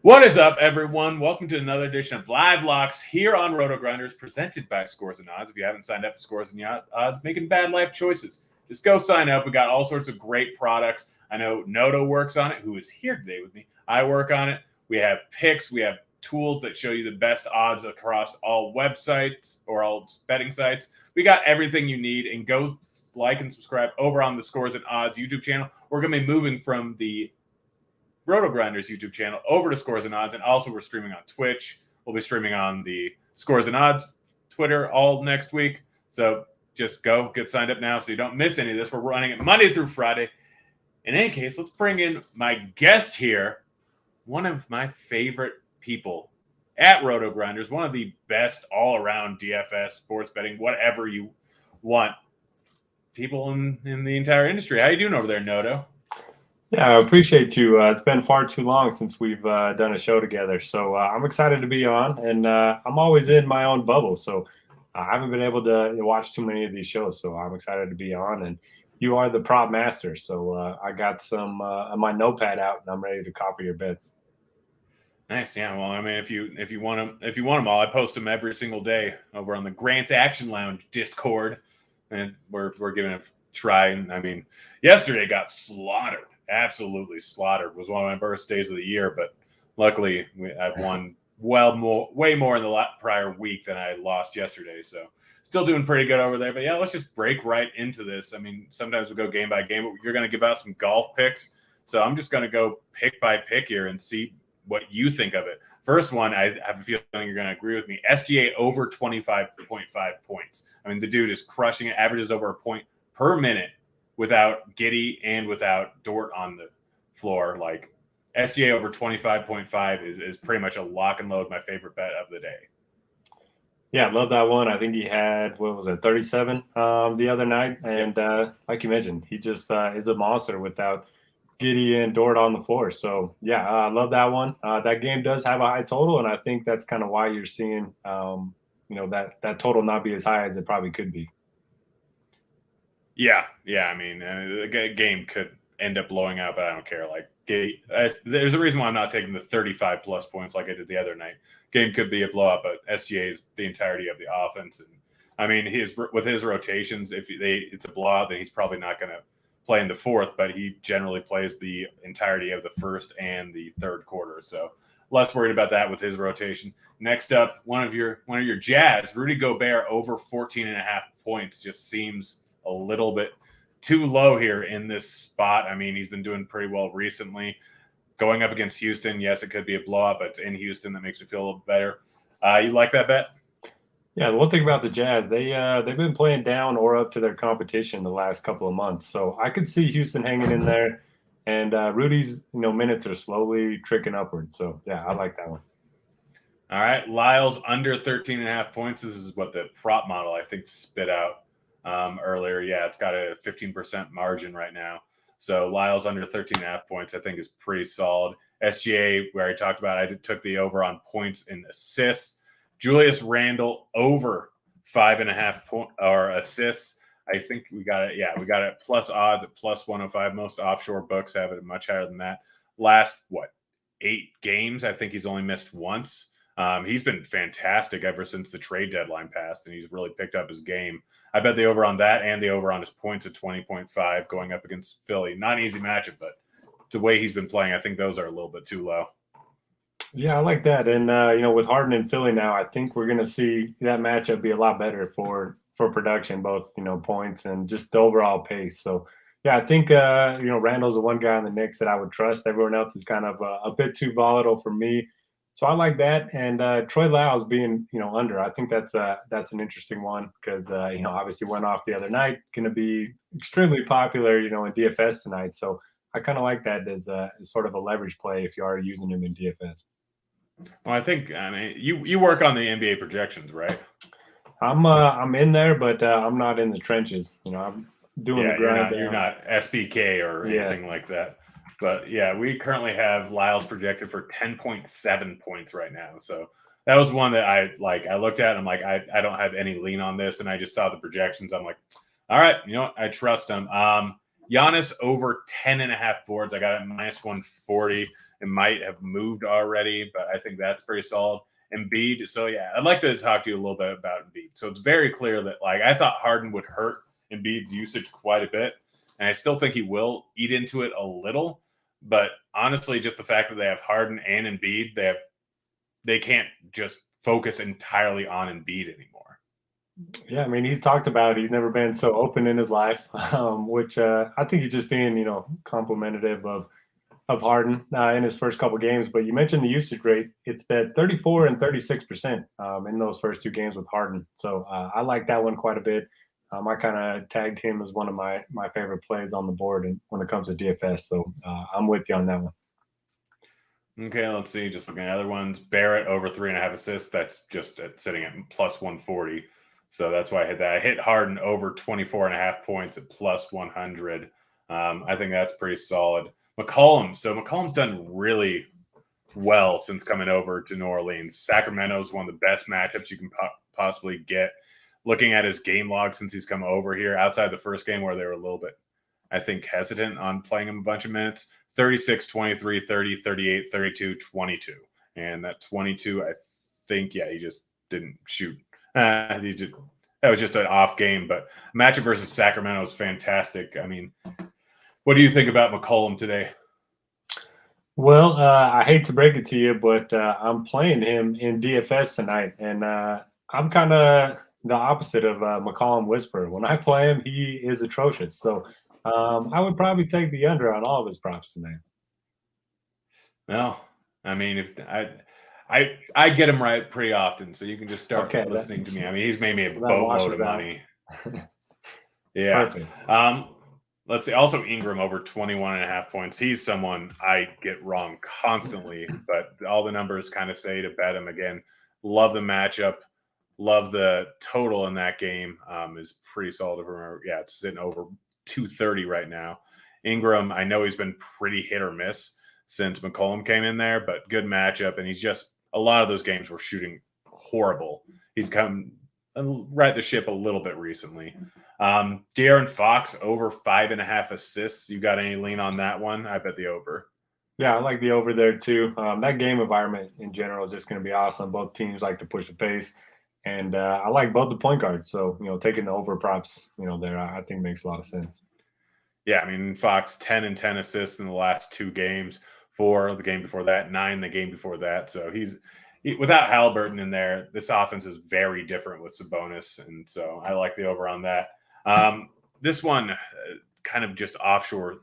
What is up, everyone? Welcome to another edition of Live Locks here on RotoGrinders, presented by Scores and Odds. If you haven't signed up for Scores and Odds, making bad life choices, just go sign up. We got all sorts of great products. I know Noto works on it, who is here today with me. I work on it. We have picks. We have tools that show you the best odds across all websites or all betting sites. We got everything you need. And go like and subscribe over on the Scores and Odds YouTube channel. We're going to be moving from the RotoGrinders YouTube channel over to Scores and Odds, and also we're streaming on Twitch. We'll be streaming on the Scores and Odds Twitter all next week. So just go get signed up now so you don't miss any of this. We're running it Monday through Friday. In any case, let's bring in my guest here, one of my favorite people at RotoGrinders, one of the best all-around DFS, sports betting, whatever you want, people in the entire industry. How you doing over there, Noto? Yeah, I appreciate you. It's been far too long since we've done a show together. So I'm excited to be on, and I'm always in my own bubble. So I haven't been able to watch too many of these shows. So I'm excited to be on, and you are the prop master. So I got some my notepad out, and I'm ready to copy your bets. Nice, yeah. Well, I mean, if you want them all, I post them every single day over on the Grants Action Lounge Discord, and we're giving it a try. And I mean, yesterday got slaughtered. Absolutely slaughtered. Was one of my birthdays of the year, but luckily I've won way more in the prior week than I lost yesterday. So still doing pretty good over there. But yeah, let's just break right into this. I mean, sometimes we go game by game, but you're going to give out some golf picks. So I'm just going to go pick by pick here and see what you think of it. First one, I have a feeling you're going to agree with me. SGA over 25.5 points. I mean, the dude is crushing it, averages over a point per minute without Giddey and without Dort on the floor. Like, SGA over 25.5 is pretty much a lock and load, my favorite bet of the day. Yeah, I love that one. I think he had, 37 the other night. And like you mentioned, he just is a monster without Giddey and Dort on the floor. So, yeah, I love that one. That game does have a high total, and I think that's kind of why you're seeing, that total not be as high as it probably could be. Yeah. I mean, the game could end up blowing out, but I don't care. Like, there's a reason why I'm not taking the 35 plus points like I did the other night. Game could be a blowout, but SGA is the entirety of the offense. And I mean, with his rotations, if it's a blowout, then he's probably not going to play in the fourth, but he generally plays the entirety of the first and the third quarter. So less worried about that with his rotation. Next up, one of your Jazz, Rudy Gobert over 14.5 points just seems a little bit too low here in this spot. I mean, he's been doing pretty well recently. Going up against Houston, yes, it could be a blowout, but it's in Houston that makes me feel a little better. You like that bet? Yeah, the one thing about the Jazz, they've been playing down or up to their competition the last couple of months. So I could see Houston hanging in there, and Rudy's minutes are slowly tricking upward. So yeah, I like that one. All right, Lyles under 13.5 points. This is what the prop model I think spit out earlier. Yeah, it's got a 15% margin right now. So Lyles under 13.5 points I think is pretty solid. SGA, where I talked about, I took the over on points and assists. Julius Randle over 5.5 point or assists. I think we got it. Yeah, we got it plus odds at plus 105. Most offshore books have it much higher than that. Last 8 games, I think he's only missed once. He's been fantastic ever since the trade deadline passed, and he's really picked up his game. I bet the over on that and the over on his points at 20.5 going up against Philly. Not an easy matchup, but the way he's been playing, I think those are a little bit too low. Yeah, I like that. And with Harden and Philly now, I think we're going to see that matchup be a lot better for production, both points and just the overall pace. So yeah, I think Randall's the one guy on the Knicks that I would trust. Everyone else is kind of a bit too volatile for me. So I like that. And Troy Lyles being under, I think that's an interesting one because obviously went off the other night, going to be extremely popular in DFS tonight. So I kind of like that as sort of a leverage play if you are using him in DFS. Well, I mean, you work on the NBA projections, right? I'm in there, but I'm not in the trenches. I'm doing the grind. You're not SBK or anything like that. But yeah, we currently have Lyles projected for 10.7 points right now. So that was one that I looked at and I'm like, I don't have any lean on this. And I just saw the projections. I'm like, all right, I trust him. Giannis over 10.5 boards. I got it minus 140. It might have moved already, but I think that's pretty solid. Embiid. So yeah, I'd like to talk to you a little bit about Embiid. So it's very clear that like I thought Harden would hurt Embiid's usage quite a bit, and I still think he will eat into it a little. But honestly, just the fact that they have Harden and Embiid, they can't just focus entirely on Embiid anymore. Yeah, I mean, he's talked about he's never been so open in his life, which I think he's just being, complimentary of Harden in his first couple games. But you mentioned the usage rate; it's been 34 and 36% in those first two games with Harden. So I like that one quite a bit. I kind of tagged him as one of my favorite plays on the board, and when it comes to DFS. So I'm with you on that one. Okay, let's see. Just looking at other ones. Barrett over 3.5 assists. That's just sitting at plus 140. So that's why I hit that. I hit Harden over 24.5 points at plus 100. I think that's pretty solid. McCollum. So McCollum's done really well since coming over to New Orleans. Sacramento is one of the best matchups you can possibly get. Looking at his game log since he's come over here, outside the first game where they were a little bit, I think, hesitant on playing him a bunch of minutes, 36, 23, 30, 38, 32, 22. And that 22, I think, yeah, he just didn't shoot. That was just an off game, but matchup versus Sacramento is fantastic. I mean, what do you think about McCollum today? Well, I hate to break it to you, but I'm playing him in DFS tonight, and I'm kind of the opposite of McCollum Whisper. When I play him, he is atrocious. So I would probably take the under on all of his props tonight. No, I mean, if I get him right pretty often, so you can just start listening to me. I mean, he's made me a boatload of money. Yeah. Perfect. Let's see. Also, Ingram over 21.5 points. He's someone I get wrong constantly, but all the numbers kind of say to bet him again. Love the matchup. Love the total in that game. Is pretty solid. If I remember. Yeah, it's sitting over 230 right now. Ingram, I know he's been pretty hit or miss since McCollum came in there, but good matchup. And he's just a lot of those games were shooting horrible. He's come right the ship a little bit recently. Darren Fox over 5.5 assists. You got any lean on that one? I bet the over. Yeah, I like the over there too. That game environment in general is just going to be awesome. Both teams like to push the pace, and I like both the point guards. So taking the over props, there I think makes a lot of sense. Yeah, I mean Fox 10 and 10 assists in the last two games. 4 the game before that, 9 the game before that. So without Halliburton in there, this offense is very different with Sabonis, and so I like the over on that. This one, kind of just offshore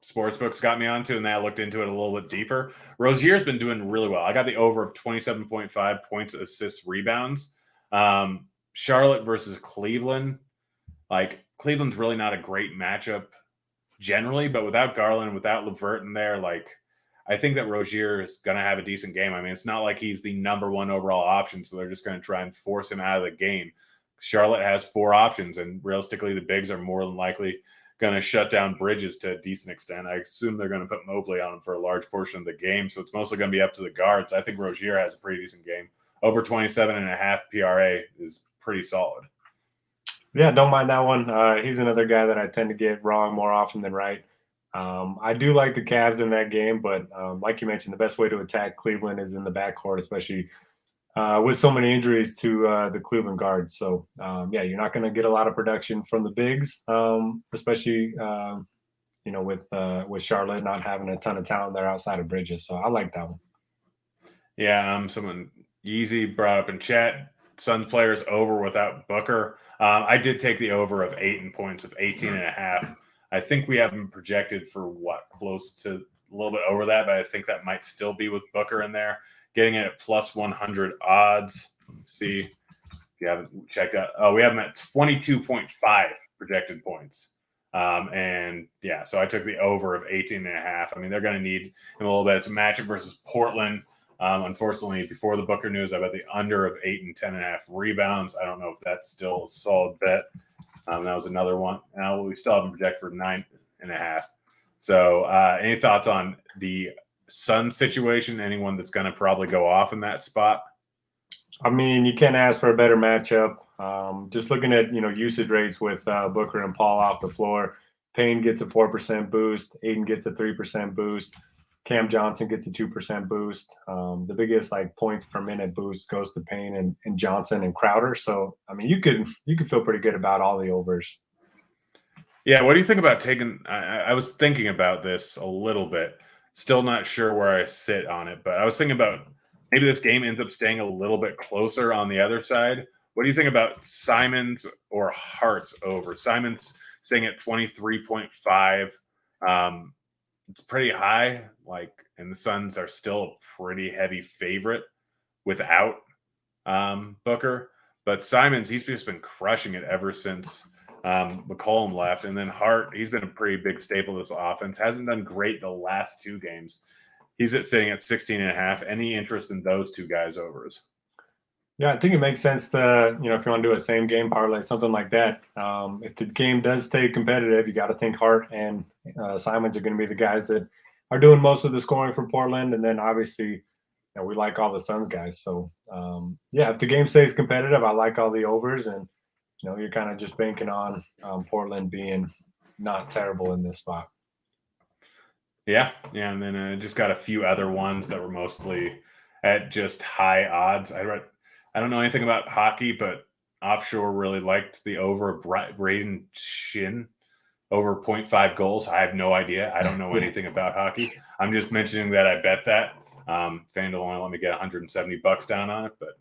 sportsbooks got me onto, and then I looked into it a little bit deeper. Rozier's been doing really well. I got the over of 27.5 points, assists, rebounds. Charlotte versus Cleveland. Like, Cleveland's really not a great matchup generally, but without Garland, without LeVert in there, like, I think that Rozier is going to have a decent game. I mean, it's not like he's the number one overall option, so they're just going to try and force him out of the game. Charlotte has 4 options, and realistically, the bigs are more than likely going to shut down Bridges to a decent extent. I assume they're going to put Mobley on him for a large portion of the game, so it's mostly going to be up to the guards. I think Rozier has a pretty decent game. Over 27.5 PRA is pretty solid. Yeah, don't mind that one. He's another guy that I tend to get wrong more often than right. I do like the Cavs in that game, but like you mentioned, the best way to attack Cleveland is in the backcourt, especially with so many injuries to the Cleveland guards. So, yeah, you're not going to get a lot of production from the bigs, especially, with Charlotte not having a ton of talent there outside of Bridges. So I like that one. Yeah, someone Yeezy brought up in chat, Suns players over without Booker. I did take the over of 8 and points of 18.5. I think we have him projected for close to a little bit over that, but I think that might still be with Booker in there. Getting it at plus 100 odds. Let's see if you haven't checked out. Oh, we have him at 22.5 projected points. And yeah, so I took the over of 18.5. I mean, they're going to need him a little bit. It's a matchup versus Portland. Unfortunately, before the Booker news, I bet the under of 8 and 10.5 rebounds. I don't know if that's still a solid bet. That was another one. Now we still have him projected for 9.5. So, any thoughts on the Sun situation? Anyone that's going to probably go off in that spot? I mean, you can't ask for a better matchup. Just looking at usage rates with Booker and Paul off the floor, Payne gets a 4% boost. Aiden gets a 3% boost. Cam Johnson gets a 2% boost. The biggest like points per minute boost goes to Payne and Johnson and Crowder. So I mean, you could feel pretty good about all the overs. Yeah, what do you think about taking? I was thinking about this a little bit. Still not sure where I sit on it, but I was thinking about maybe this game ends up staying a little bit closer on the other side. What do you think about Simons or Hart's over? Simons staying at 23.5. It's pretty high, and the Suns are still a pretty heavy favorite without Booker. But Simons, he's just been crushing it ever since McCollum left. And then Hart, he's been a pretty big staple of this offense. Hasn't done great the last two games. He's sitting at 16.5. Any interest in those two guys overs? Yeah, I think it makes sense to, if you want to do a same game parlay, something like that. If the game does stay competitive, you got to think Hart and Simons are going to be the guys that are doing most of the scoring for Portland. And then obviously, we like all the Suns guys. So, if the game stays competitive, I like all the overs. And, you're kind of just banking on Portland being not terrible in this spot. Yeah. And then just got a few other ones that were mostly at just high odds. I don't know anything about hockey, but Offshore really liked the over Braden Shin over 0.5 goals. I have no idea. I don't know anything about hockey. I'm just mentioning that I bet that. FanDuel only let me get $170 down on it, but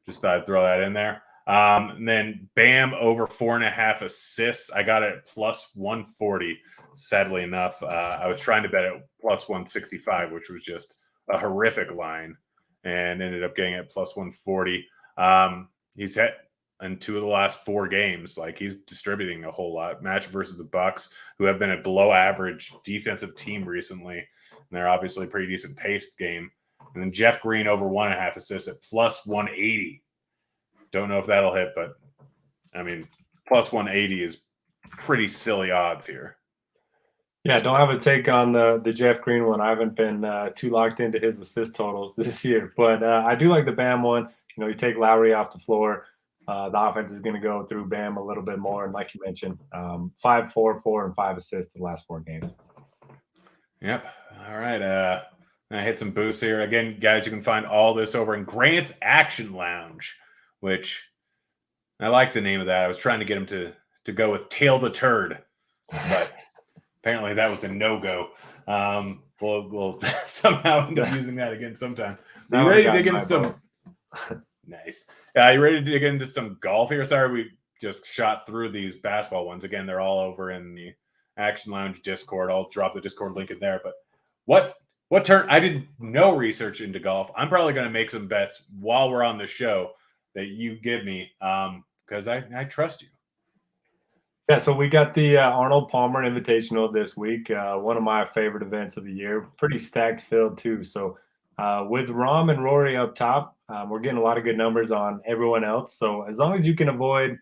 just thought I'd throw that in there. And then Bam over 4.5 assists. I got it at plus 140. Sadly enough, I was trying to bet at plus 165, which was just a horrific line, and ended up getting it plus 140. He's hit in 2 of the last 4 games. He's distributing a whole lot. Match versus the Bucks, who have been a below average defensive team recently. And they're obviously a pretty decent paced game. And then Jeff Green over 1.5 assists at plus 180. Don't know if that'll hit, but I mean, plus 180 is pretty silly odds here. Yeah, don't have a take on the Jeff Green one. I haven't been too locked into his assist totals this year, but I do like the Bam one. You take Lowry off the floor. The offense is going to go through Bam a little bit more. And like you mentioned, 5, 4, 4, and 5 assists the last 4 games. Yep. All right. I hit some boosts here. Again, guys, you can find all this over in Grant's Action Lounge, which I like the name of that. I was trying to get him to go with Tail the Turd, but apparently that was a no-go. We'll somehow end up using that again sometime. Are you ready to dig into some nice? You ready to dig into some golf here? Sorry, we just shot through these basketball ones. Again, they're all over in the Action Lounge Discord. I'll drop the Discord link in there. But what turn? I did no research into golf. I'm probably going to make some bets while we're on the show that you give me because I trust you. Yeah, so we got the Arnold Palmer Invitational this week. One of my favorite events of the year. Pretty stacked field too. So with Rahm and Rory up top, we're getting a lot of good numbers on everyone else. So as long as you can avoid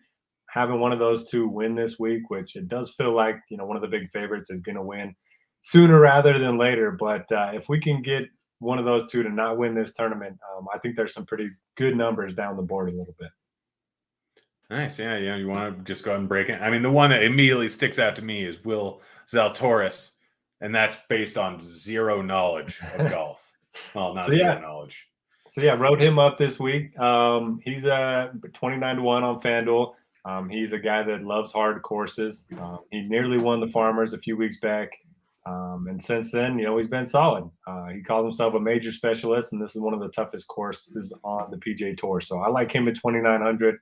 having one of those two win this week, which it does feel like, one of the big favorites is going to win sooner rather than later. But if we can get one of those two to not win this tournament, I think there's some pretty good numbers down the board a little bit. Nice. Yeah. You want to just go ahead and break it. I mean, the one that immediately sticks out to me is Will Zalatoris, and that's based on zero knowledge of golf. Well, not zero knowledge. So, wrote him up this week. He's 29-1 on FanDuel. He's a guy that loves hard courses. He nearly won the Farmers a few weeks back. And since then, he's been solid. He calls himself a major specialist, and this is one of the toughest courses on the PGA Tour. So I like him at 2,900.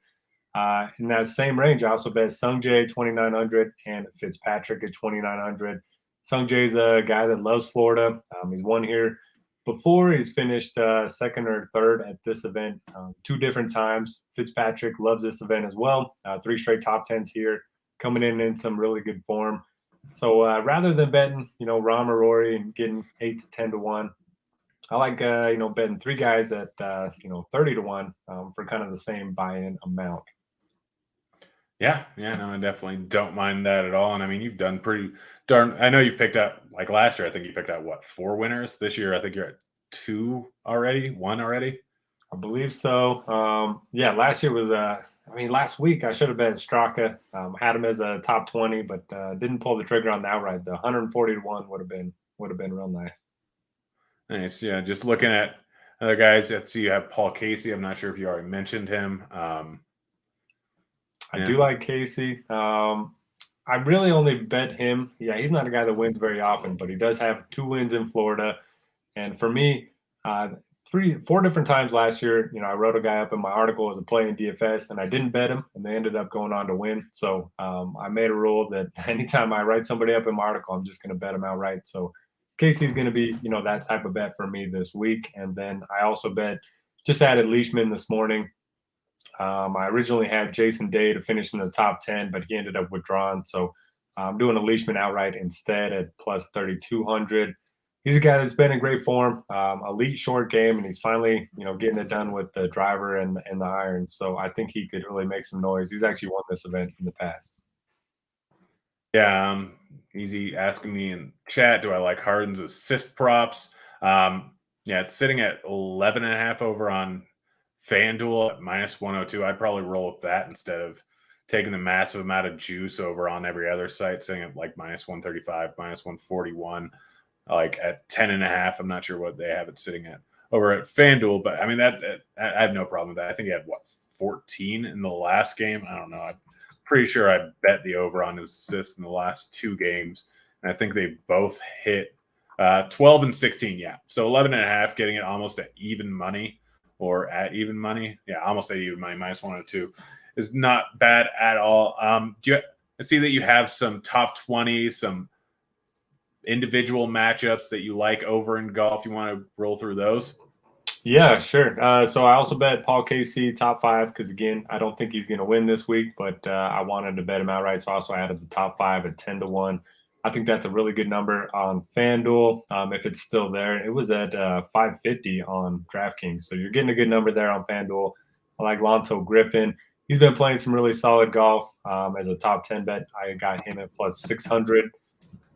In that same range, I also bet Sung Jae 2,900 and Fitzpatrick at 2,900. Sung Jae's a guy that loves Florida. He's won here before. He's finished second or third at this event 2 different times. Fitzpatrick loves this event as well. 3 straight top 10s here, coming in some really good form. So rather than betting, Rahm or Rory and getting 8 to 10 to 1, I like betting 3 guys at 30 to 1 for kind of the same buy-in amount. Yeah, no, I definitely don't mind that at all. And I mean, you've done pretty darn. I know you picked out last year. I think you picked out 4 winners. This year, I think you're at 2 already. 1 already. I believe so. Last year was I mean, last week I should have bet Straka. Had him as a top 20, but didn't pull the trigger on the outright. The 140 to 1 would have been real nice. Nice. Yeah. Just looking at other guys. Let's see. You have Paul Casey. I'm not sure if you already mentioned him. I do like Casey. I really only bet him. Yeah, he's not a guy that wins very often, but he does have 2 wins in Florida. And for me, 4 different times last year, I wrote a guy up in my article as a play in DFS, and I didn't bet him, and they ended up going on to win. So I made a rule that anytime I write somebody up in my article, I'm just going to bet him outright. So Casey's going to be, that type of bet for me this week. And then I also just added Leishman this morning. I originally had Jason Day to finish in the top 10, but he ended up withdrawing. So I'm doing a Leishman outright instead at plus 3,200. He's a guy that's been in great form, elite short game, and he's finally, getting it done with the driver and the iron. So I think he could really make some noise. He's actually won this event in the past. Yeah, easy asking me in chat, do I like Harden's assist props? Yeah, it's sitting at 11.5 over on FanDuel at minus 102. I'd probably roll with that instead of taking the massive amount of juice over on every other site, sitting at like minus 135, minus 141, like at 10.5. I'm not sure what they have it sitting at over at FanDuel, but I mean, that I have no problem with that. I think he had 14 in the last game. I don't know. I'm pretty sure I bet the over on his assists in the last 2 games, and I think they both hit 12 and 16. Yeah, so 11.5, getting it almost at even money or at even money. Yeah, almost at even money, minus 102 is not bad at all. I see that you have some top 20, some individual matchups that you like over in golf. You want to roll through those? Yeah, sure. So I also bet Paul Casey top 5 because, again, I don't think he's going to win this week, but I wanted to bet him outright. So I also added the top 5 at 10 to 1. I think that's a really good number on FanDuel. If it's still there, it was at 550 on DraftKings. So you're getting a good number there on FanDuel. I like Lonzo Griffin. He's been playing some really solid golf as a top 10 bet. I got him at plus 600.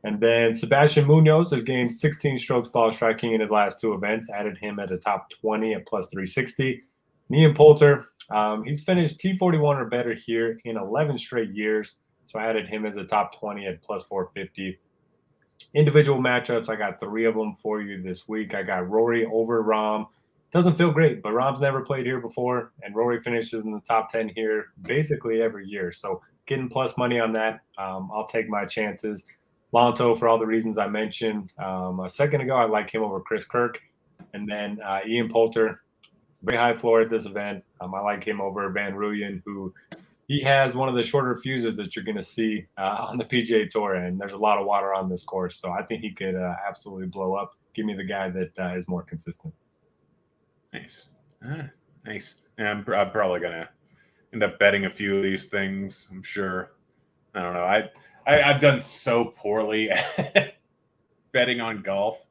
And then Sebastian Munoz has gained 16 strokes ball striking in his last 2 events, added him at a top 20 at plus 360. Ian Poulter, he's finished T41 or better here in 11 straight years. So I added him as a top 20 at plus 450. Individual matchups, I got 3 of them for you this week. I got Rory over Rahm. Doesn't feel great, but Rahm's never played here before, and Rory finishes in the top 10 here basically every year. So getting plus money on that, I'll take my chances. Lonzo, for all the reasons I mentioned a second ago, I like him over Chris Kirk. And then Ian Poulter, very high floor at this event. I like him over Van Ruyen, who he has one of the shorter fuses that you're going to see on the PGA Tour, and there's a lot of water on this course. So I think he could absolutely blow up. Give me the guy that is more consistent. Nice. Nice. And I'm probably going to end up betting a few of these things, I'm sure. I don't know. I've done so poorly at betting on golf.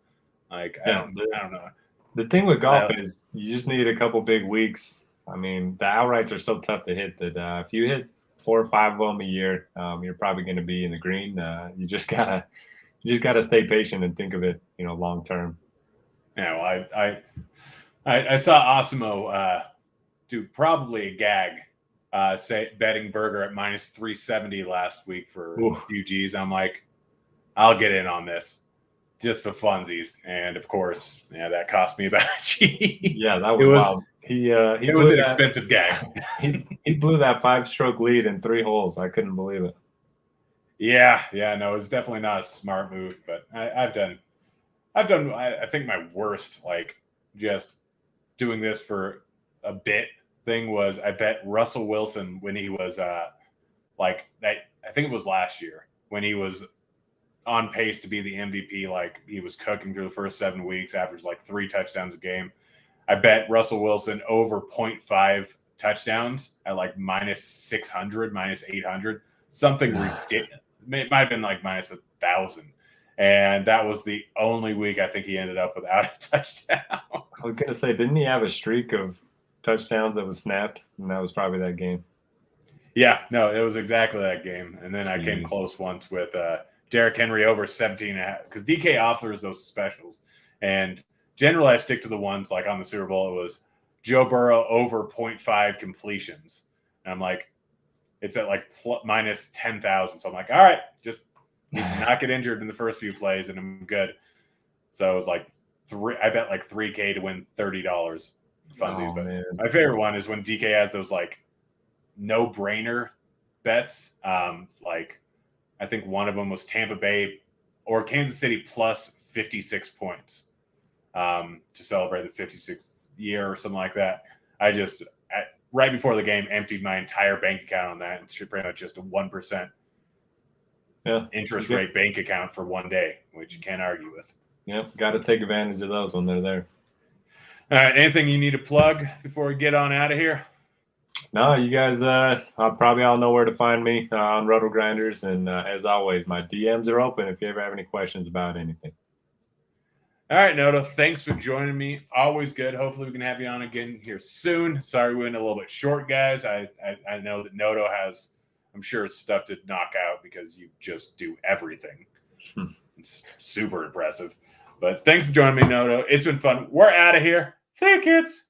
Like, I don't know. The thing with golf is you just need a couple big weeks. I mean, the outrights are so tough to hit that if you hit 4 or 5 of them a year, you're probably going to be in the green. You just gotta stay patient and think of it, long term. Yeah, well, I saw Osimo do probably a gag. Betting Burger at minus 370 last week for a few G's. I'm like, I'll get in on this just for funsies. And of course, that cost me about a G. Yeah, that was wild. It was an expensive gag. he blew that 5-stroke lead in 3 holes. I couldn't believe it. Yeah, no, it's definitely not a smart move, but I've done I think my worst, like, just doing this for a bit thing was I bet Russell Wilson when he was like that. I think it was last year when he was on pace to be the MVP. Like, he was cooking through the first 7 weeks, averaged like 3 touchdowns a game. I bet Russell Wilson over 0.5 touchdowns at like minus 600, minus 800, something ridiculous. It might have been like minus 1,000. And that was the only week I think he ended up without a touchdown. I was going to say, didn't he have a streak of touchdowns that was snapped? And that was probably that game. Yeah, no, it was exactly that game. And then I came close once with Derrick Henry over 17.5 because DK offers those specials. And generally I stick to the ones like on the Super Bowl. It was Joe Burrow over 0.5 completions. And I'm like, it's at like minus 10,000. So I'm like, all right, just needs to not get injured in the first few plays, and I'm good. So it was like I bet like $3K to win $30 funsies. Oh, but man. my favorite one is when DK has those like no-brainer bets. Like I think one of them was Tampa Bay or Kansas City plus 56 points to celebrate the 56th year or something like that. I just right before the game emptied my entire bank account on that. It's pretty much just a 1% interest rate bank account for one day, which you can't argue with. Yep, got to take advantage of those when they're there. All right, anything you need to plug before we get on out of here? No, you guys probably all know where to find me on RotoGrinders. And as always, my DMs are open if you ever have any questions about anything. All right, Noto, thanks for joining me. Always good. Hopefully we can have you on again here soon. Sorry we went a little bit short, guys. I know that Noto has, I'm sure, stuff to knock out because you just do everything. It's super impressive. But thanks for joining me, Noto. It's been fun. We're out of here. See you, kids.